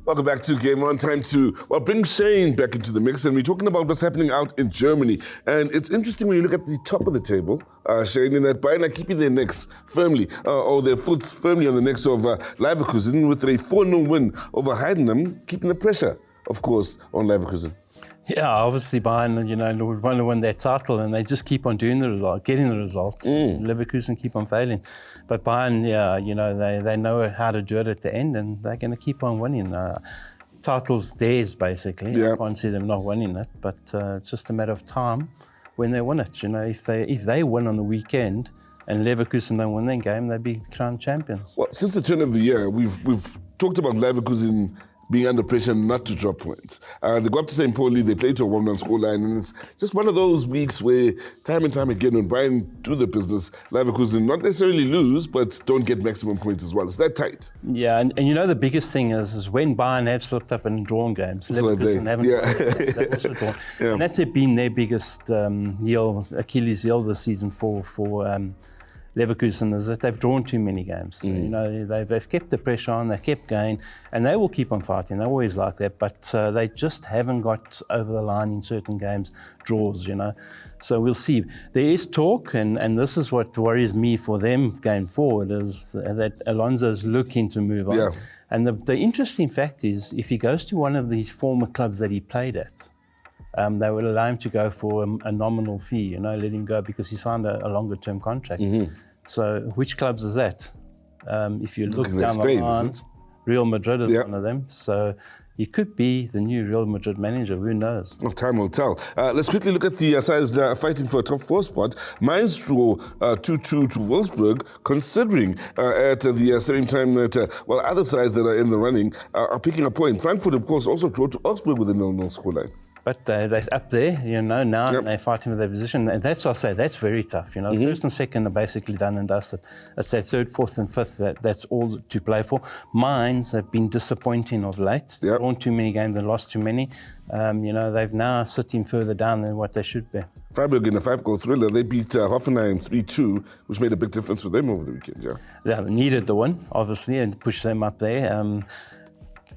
Welcome back to Game On. Time to bring Shane back into the mix, and we're talking about what's happening out in Germany. And it's interesting when you look at the top of the table, Shane, in that Bayern are keeping their necks firmly, or their foot firmly on the necks of Leverkusen with a 4-0 win over Heidenheim, keeping the pressure, of course, on Leverkusen. Yeah, obviously Bayern, want to win their title, and they just keep on doing the result, getting the results. Leverkusen keep on failing, but Bayern, they know how to do it at the end, and they're going to keep on winning. Title's theirs, basically. Yeah. I can't see them not winning it, but it's just a matter of time when they win it. If they win on the weekend and Leverkusen don't win their game, they'd be crowned champions. Well, since the turn of the year, we've talked about Leverkusen being under pressure not to drop points. They go up to St. Pauli, they play to a 1-1 scoreline, and it's just one of those weeks where time and time again when Bayern do the business, Leverkusen not necessarily lose, but don't get maximum points as well. It's that tight. Yeah, and the biggest thing is when Bayern have slipped up and drawn games, Leverkusen haven't. They've also drawn. Yeah. And that's been their biggest Achilles heel this season for Leverkusen, is that they've drawn too many games. They've kept the pressure on, they've kept going, and they will keep on fighting. They're always like that, but they just haven't got over the line in certain games, draws, So we'll see. There is talk, and this is what worries me for them going forward, is that Alonso's looking to move on. Yeah. And the interesting fact is, if he goes to one of these former clubs that he played at, they will allow him to go for a nominal fee, let him go because he signed a longer term contract. So which clubs is that? If you look down the line, Real Madrid is one of them. So he could be the new Real Madrid manager, who knows? Well, time will tell. Let's quickly look at the sides fighting for a top 4 spot. Mainz drew 2-2 to Wolfsburg, considering at the same time that, other sides that are in the running are picking a point. Frankfurt, of course, also drew to Augsburg with a 0-0 scoreline. But they're up there, now they're fighting for their position. And that's what I say, that's very tough. First and second are basically done and dusted. It's that third, fourth and fifth, that's all to play for. Mainz have been disappointing of late. They've drawn too many games and lost too many. They've now sitting further down than what they should be. Freiburg in a 5-goal thriller, they beat Hoffenheim 3-2, which made a big difference for them over the weekend, Yeah, they needed the win, obviously, and pushed them up there.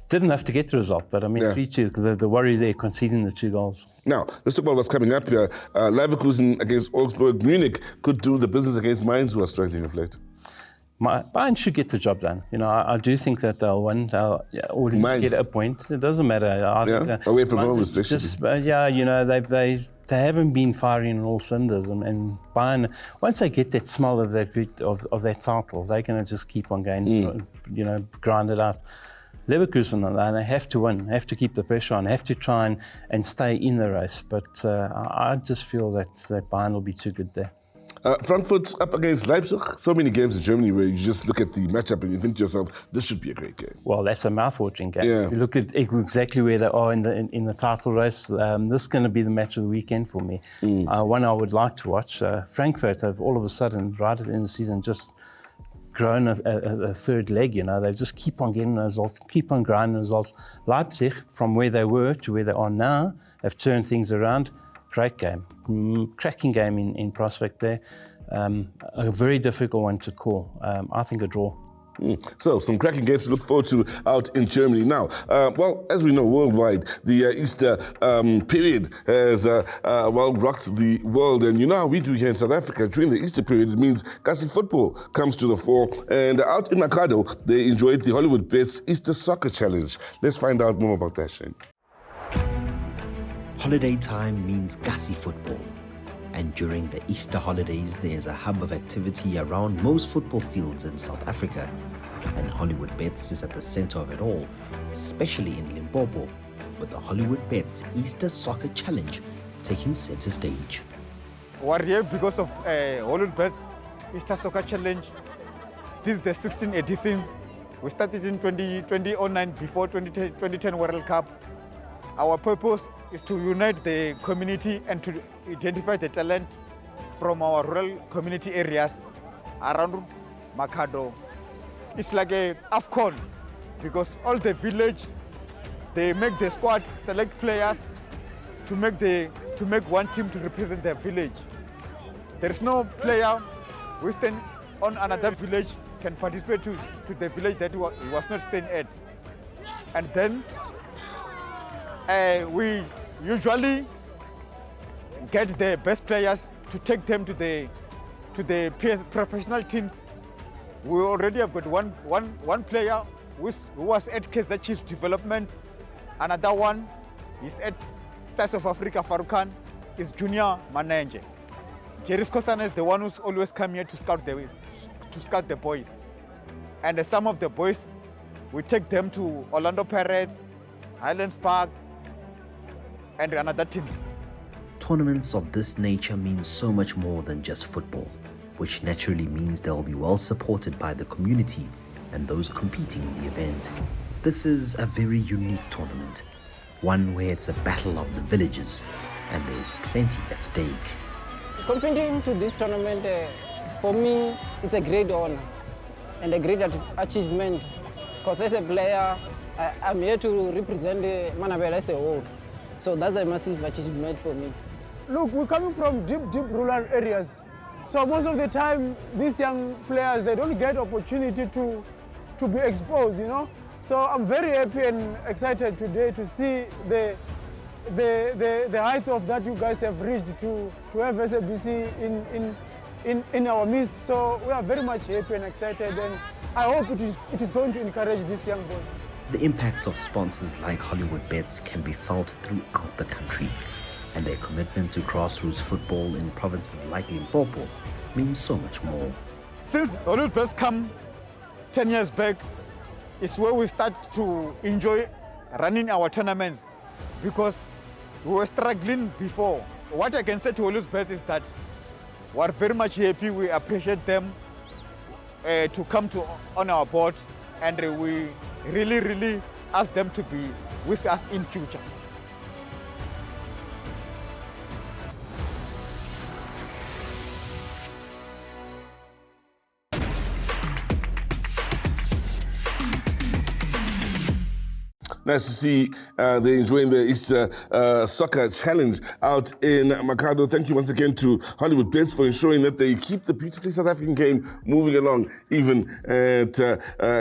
Didn't have to get the result, but 3-2, the worry there, conceding the 2 goals. Now, let's talk about what's coming up here. Leverkusen against Augsburg. Munich could do the business against Mainz, who are struggling of late. Bayern should get the job done. I do think that they'll win. They'll or get a point. It doesn't matter. Away from home, especially. They haven't been firing on all cylinders, and Bayern, once they get that smell of that title, they're going to just keep on going. Grind it out. Leverkusen, they have to win, have to keep the pressure on, have to try and stay in the race. But I just feel that Bayern will be too good there. Frankfurt up against Leipzig. So many games in Germany where you just look at the matchup and you think to yourself, this should be a great game. Well, that's a mouth-watering game. Yeah. If you look at exactly where they are in the title race, this is going to be the match of the weekend for me. One I would like to watch. Frankfurt have all of a sudden, right at the end of the season, just grown a third leg, They just keep on getting results, keep on grinding results. Leipzig, from where they were to where they are now, have turned things around. Great game, cracking game in prospect there. A very difficult one to call. I think a draw. So, some cracking games to look forward to out in Germany. Now, as we know, worldwide, the Easter period has, rocked the world. And you know how we do here in South Africa. During the Easter period, it means Kasi football comes to the fore. And out in Nakado, they enjoyed the Hollywood Bets Easter Soccer Challenge. Let's find out more about that, Shane. Holiday time means Kasi football. And during the Easter holidays, there is a hub of activity around most football fields in South Africa. And Hollywood Bets is at the center of it all, especially in Limpopo, with the Hollywood Bets Easter Soccer Challenge taking center stage. We're here because of Hollywood Bets Easter Soccer Challenge. This is the 16th edition. We started in 2009 before 2010 World Cup. Our purpose is to unite the community and to identify the talent from our rural community areas around Makado. It's like a AFCON because all the village, they make the squad, select players to make one team to represent their village. There is no player who stand on another village can participate to the village that he was not staying at. And then we usually get the best players to take them to the professional teams. We already have got one player who was at Kaizer Chiefs development. Another one is at Stars of Africa, Farukan, is junior manager. Jerry Skosana is the one who's always come here to scout the boys. And some of the boys, we take them to Orlando Pirates, Highlands Park, and another teams. Tournaments of this nature mean so much more than just football, which naturally means they'll be well supported by the community and those competing in the event. This is a very unique tournament, one where it's a battle of the villages, and there's plenty at stake. Competing to this tournament, for me, it's a great honor and a great achievement, because as a player, I'm here to represent Manabela as a whole. So that's a massive achievement for me. Look, we're coming from deep rural areas. So most of the time, these young players, they don't get opportunity to be exposed, you know. So I'm very happy and excited today to see the height of that you guys have reached to have SABC in our midst. So we are very much happy and excited, and I hope it is going to encourage this young boy. The impact of sponsors like Hollywood Bets can be felt throughout the country, and their commitment to grassroots football in provinces like Limpopo means so much more. Since Hollywood Bets come 10 years back, it's where we start to enjoy running our tournaments, because we were struggling before. What I can say to Hollywood Bets is that we are very much happy. We appreciate them to come on our board, and we really ask them to be with us in future. Nice to see they're enjoying the Easter Soccer Challenge out in Makado. Thank you once again to Hollywood Bets for ensuring that they keep the beautifully South African game moving along, even at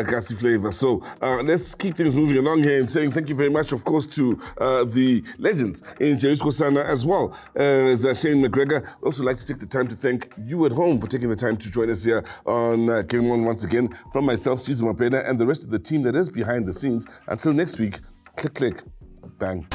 Gussie Flavor. So let's keep things moving along here and saying thank you very much, of course, to the legends in Jerry Skosana as well as Shane McGregor. I'd also like to take the time to thank you at home for taking the time to join us here on Game On once again. From myself, Sizu Mapena, and the rest of the team that is behind the scenes. Until next week, click, bang.